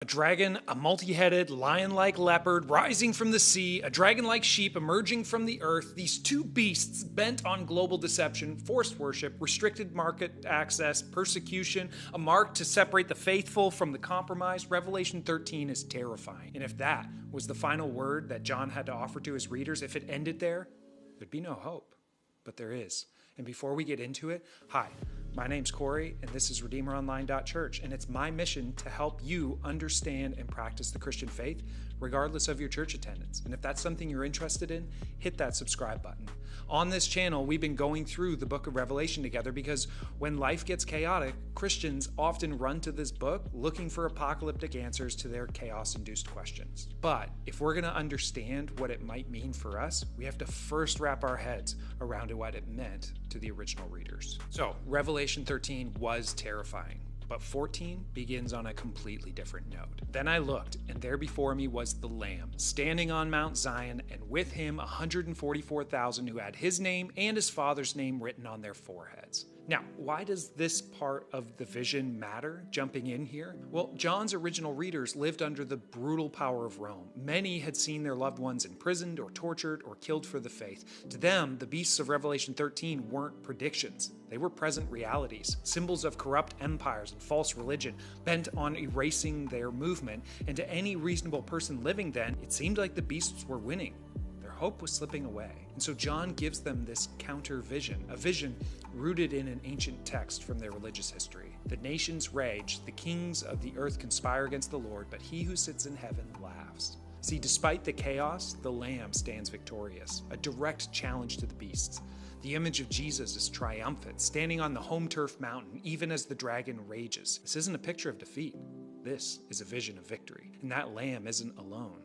A dragon, a multi-headed, lion-like leopard rising from the sea, a dragon-like sheep emerging from the earth, these two beasts bent on global deception, forced worship, restricted market access, persecution, a mark to separate the faithful from the compromised. Revelation 13 is terrifying. And if that was the final word that John had to offer to his readers, if it ended there, there'd be no hope. But there is. And before we get into it, hi. My name's Corey, and this is redeemeronlinechurch, and it's my mission to help you understand and practice the Christian faith, regardless of your church attendance. And if that's something you're interested in, hit that subscribe button. On this channel, we've been going through the book of Revelation together because when life gets chaotic, Christians often run to this book looking for apocalyptic answers to their chaos-induced questions. But if we're going to understand what it might mean for us, we have to first wrap our heads around what it meant to the original readers. So, Revelation 13 was terrifying. But 14 begins on a completely different note. Then I looked, and there before me was the Lamb, standing on Mount Zion, and with him 144,000 who had his name and his Father's name written on their foreheads. Now, why does this part of the vision matter, jumping in here? Well, John's original readers lived under the brutal power of Rome. Many had seen their loved ones imprisoned or tortured or killed for the faith. To them, the beasts of Revelation 13 weren't predictions. They were present realities, symbols of corrupt empires and false religion, bent on erasing their movement. And to any reasonable person living then, it seemed like the beasts were winning. Their hope was slipping away. And so John gives them this counter vision, a vision rooted in an ancient text from their religious history. The nations rage, the kings of the earth conspire against the Lord, but he who sits in heaven laughs. See, despite the chaos, the Lamb stands victorious, a direct challenge to the beasts. The image of Jesus is triumphant, standing on the home turf mountain, even as the dragon rages. This isn't a picture of defeat. This is a vision of victory. And that Lamb isn't alone.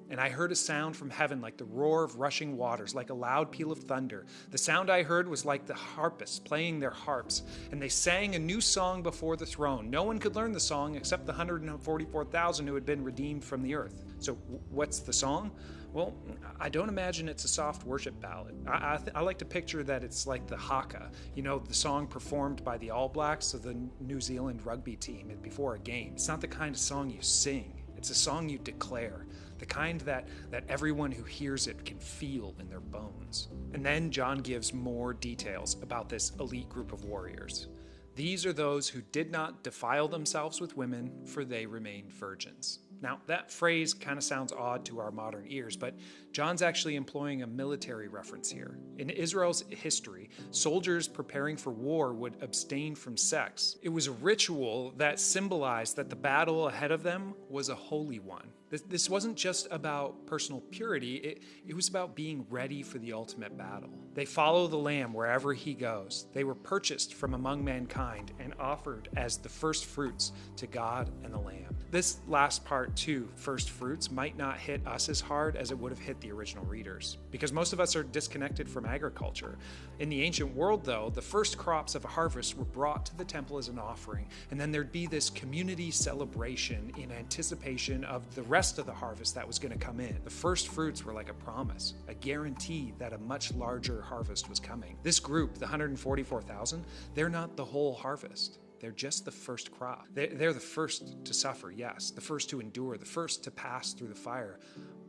And I heard a sound from heaven like the roar of rushing waters, like a loud peal of thunder. The sound I heard was like the harpists playing their harps, and they sang a new song before the throne. No one could learn the song except the 144,000 who had been redeemed from the earth. So what's the song? Well, I don't imagine it's a soft worship ballad. I like to picture that it's like the haka, the song performed by the All Blacks of the New Zealand rugby team before a game. It's not the kind of song you sing. It's a song you declare, the kind that everyone who hears it can feel in their bones. And then John gives more details about this elite group of warriors. These are those who did not defile themselves with women, for they remained virgins. Now, that phrase kind of sounds odd to our modern ears, but John's actually employing a military reference here. In Israel's history, soldiers preparing for war would abstain from sex. It was a ritual that symbolized that the battle ahead of them was a holy one. This wasn't just about personal purity, it was about being ready for the ultimate battle. They follow the Lamb wherever he goes. They were purchased from among mankind and offered as the first fruits to God and the Lamb. This last part too, first fruits, might not hit us as hard as it would have hit the original readers, because most of us are disconnected from agriculture. In the ancient world though, the first crops of a harvest were brought to the temple as an offering, and then there'd be this community celebration in anticipation of the rest of the harvest that was going to come in. The first fruits were like a promise, a guarantee that a much larger harvest was coming. This group, the 144,000, they're not the whole harvest. They're just the first crop. They're the first to suffer, yes, the first to endure, the first to pass through the fire,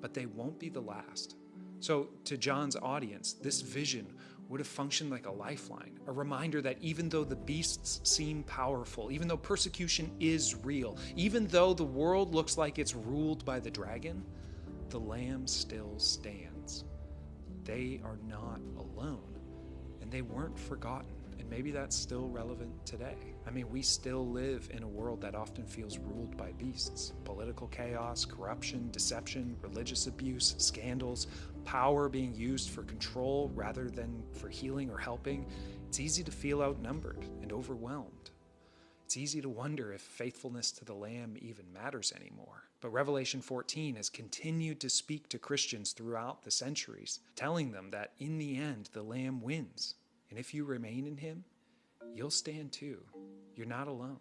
but they won't be the last. So to John's audience, this vision would have functioned like a lifeline, a reminder that even though the beasts seem powerful, even though persecution is real, even though the world looks like it's ruled by the dragon, the Lamb still stands. They are not alone, and they weren't forgotten. And maybe that's still relevant today. I mean, we still live in a world that often feels ruled by beasts. Political chaos, corruption, deception, religious abuse, scandals, power being used for control rather than for healing or helping. It's easy to feel outnumbered and overwhelmed. It's easy to wonder if faithfulness to the Lamb even matters anymore. But Revelation 14 has continued to speak to Christians throughout the centuries, telling them that in the end, the Lamb wins. And if you remain in him, you'll stand too. You're not alone.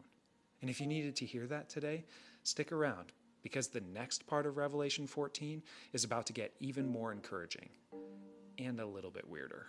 And if you needed to hear that today, stick around, because the next part of Revelation 14 is about to get even more encouraging and a little bit weirder.